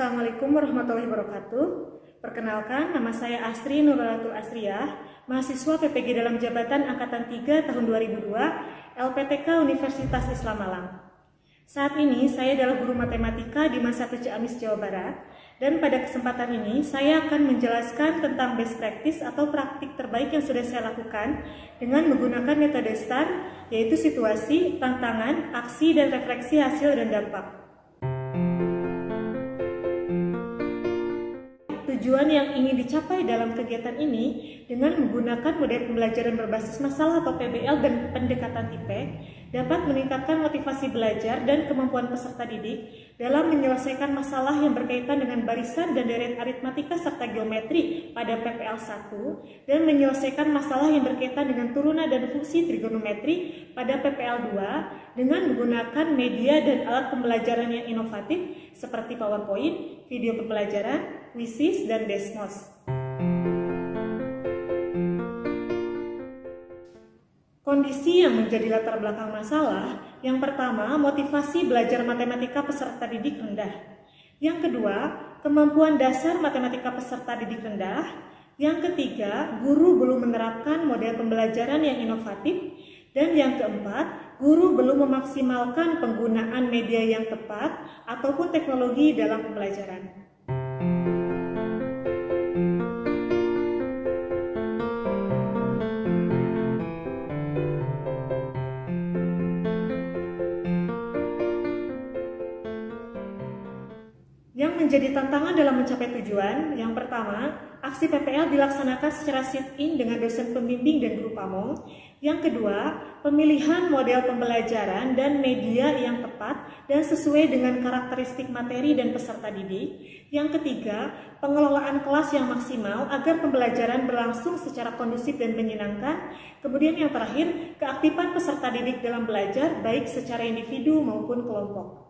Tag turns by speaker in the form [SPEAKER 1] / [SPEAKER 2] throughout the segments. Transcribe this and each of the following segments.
[SPEAKER 1] Assalamualaikum warahmatullahi wabarakatuh. Perkenalkan, nama saya Asri Nurulatul Asriyah, mahasiswa PPG dalam jabatan Angkatan 3 tahun 2002, LPTK Universitas Islam Malang. Saat ini saya adalah guru matematika di MAN 1 Ciamis, Jawa Barat, dan pada kesempatan ini saya akan menjelaskan tentang best practice atau praktik terbaik yang sudah saya lakukan dengan menggunakan metode STAR, yaitu situasi, tantangan, aksi, dan refleksi hasil dan dampak. Tujuan yang ingin dicapai dalam kegiatan ini dengan menggunakan model pembelajaran berbasis masalah atau PBL dan pendekatan TIPEK dapat meningkatkan motivasi belajar dan kemampuan peserta didik dalam menyelesaikan masalah yang berkaitan dengan barisan dan deret aritmatika serta geometri pada PPL 1 dan menyelesaikan masalah yang berkaitan dengan turunan dan fungsi trigonometri pada PPL 2 dengan menggunakan media dan alat pembelajaran yang inovatif seperti PowerPoint, video pembelajaran, Quizzes, dan Desmos. Kondisi yang menjadi latar belakang masalah, yang pertama, motivasi belajar matematika peserta didik rendah. Yang kedua, kemampuan dasar matematika peserta didik rendah. Yang ketiga, guru belum menerapkan model pembelajaran yang inovatif. Dan yang keempat, guru belum memaksimalkan penggunaan media yang tepat ataupun teknologi dalam pembelajaran. Yang menjadi tantangan dalam mencapai tujuan, yang pertama, aksi PPL dilaksanakan secara sit-in dengan dosen pembimbing dan guru pamong. Yang kedua, pemilihan model pembelajaran dan media yang tepat dan sesuai dengan karakteristik materi dan peserta didik. Yang ketiga, pengelolaan kelas yang maksimal agar pembelajaran berlangsung secara kondusif dan menyenangkan. Kemudian yang terakhir, keaktifan peserta didik dalam belajar baik secara individu maupun kelompok.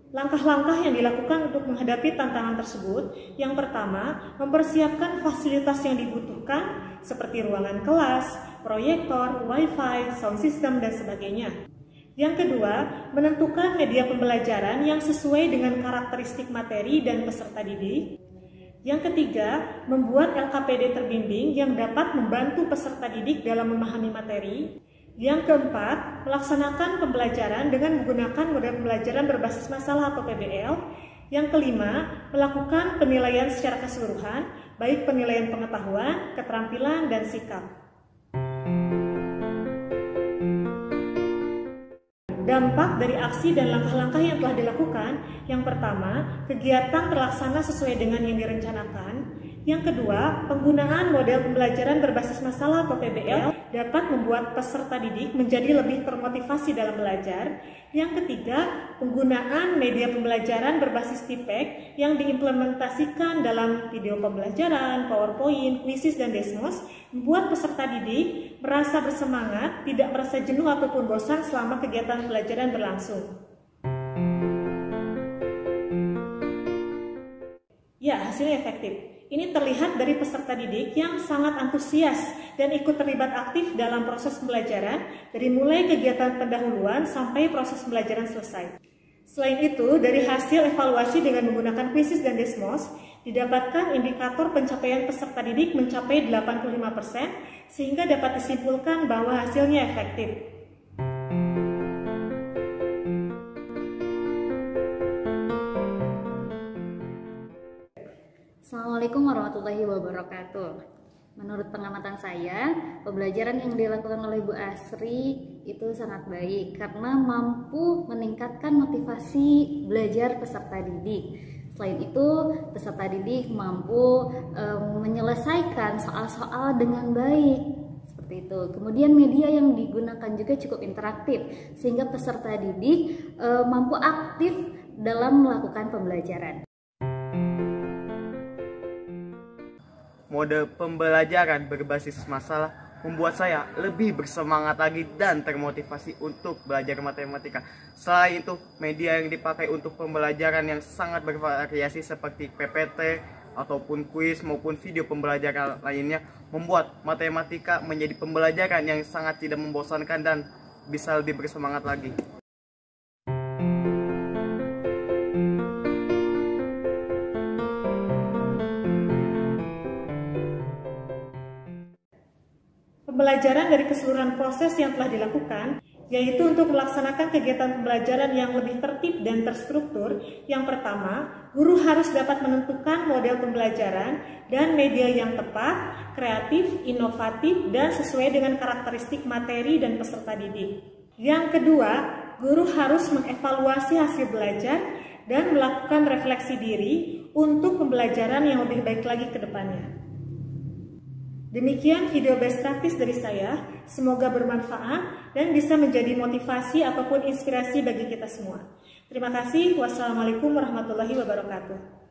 [SPEAKER 1] Langkah-langkah yang dilakukan untuk menghadapi tantangan tersebut, yang pertama, mempersiapkan fasilitas yang dibutuhkan seperti ruangan kelas, proyektor, wifi, sound system, dan sebagainya. Yang kedua, menentukan media pembelajaran yang sesuai dengan karakteristik materi dan peserta didik. Yang ketiga, membuat LKPD terbimbing yang dapat membantu peserta didik dalam memahami materi. Yang keempat, melaksanakan pembelajaran dengan menggunakan model pembelajaran berbasis masalah atau PBL. Yang kelima, melakukan penilaian secara keseluruhan, baik penilaian pengetahuan, keterampilan, dan sikap. Dampak dari aksi dan langkah-langkah yang telah dilakukan, yang pertama, kegiatan terlaksana sesuai dengan yang direncanakan. Yang kedua, penggunaan model pembelajaran berbasis masalah atau PBL dapat membuat peserta didik menjadi lebih termotivasi dalam belajar. Yang ketiga, penggunaan media pembelajaran berbasis TIPEK yang diimplementasikan dalam video pembelajaran, PowerPoint, Quizzes, dan Desmos membuat peserta didik merasa bersemangat, tidak merasa jenuh ataupun bosan selama kegiatan pembelajaran berlangsung. Ya, hasilnya efektif. Ini terlihat dari peserta didik yang sangat antusias dan ikut terlibat aktif dalam proses pembelajaran dari mulai kegiatan pendahuluan sampai proses pembelajaran selesai. Selain itu, dari hasil evaluasi dengan menggunakan Quizzes dan Desmos, didapatkan indikator pencapaian peserta didik mencapai 85% sehingga dapat disimpulkan bahwa hasilnya efektif.
[SPEAKER 2] Assalamualaikum warahmatullahi wabarakatuh. Menurut pengamatan saya, pembelajaran yang dilakukan oleh Bu Asri itu sangat baik karena mampu meningkatkan motivasi belajar peserta didik. Selain itu, peserta didik mampu menyelesaikan soal-soal dengan baik. Seperti itu. Kemudian media yang digunakan juga cukup interaktif sehingga peserta didik mampu aktif dalam melakukan pembelajaran.
[SPEAKER 3] Mode pembelajaran berbasis masalah membuat saya lebih bersemangat lagi dan termotivasi untuk belajar matematika. Selain itu, media yang dipakai untuk pembelajaran yang sangat bervariasi seperti PPT, ataupun kuis maupun video pembelajaran lainnya membuat matematika menjadi pembelajaran yang sangat tidak membosankan dan bisa lebih bersemangat lagi.
[SPEAKER 1] Pembelajaran dari keseluruhan proses yang telah dilakukan, yaitu untuk melaksanakan kegiatan pembelajaran yang lebih tertib dan terstruktur. Yang pertama, guru harus dapat menentukan model pembelajaran dan media yang tepat, kreatif, inovatif, dan sesuai dengan karakteristik materi dan peserta didik. Yang kedua, guru harus mengevaluasi hasil belajar dan melakukan refleksi diri untuk pembelajaran yang lebih baik lagi ke depannya. Demikian video best practice dari saya, semoga bermanfaat dan bisa menjadi motivasi ataupun inspirasi bagi kita semua. Terima kasih, wassalamualaikum warahmatullahi wabarakatuh.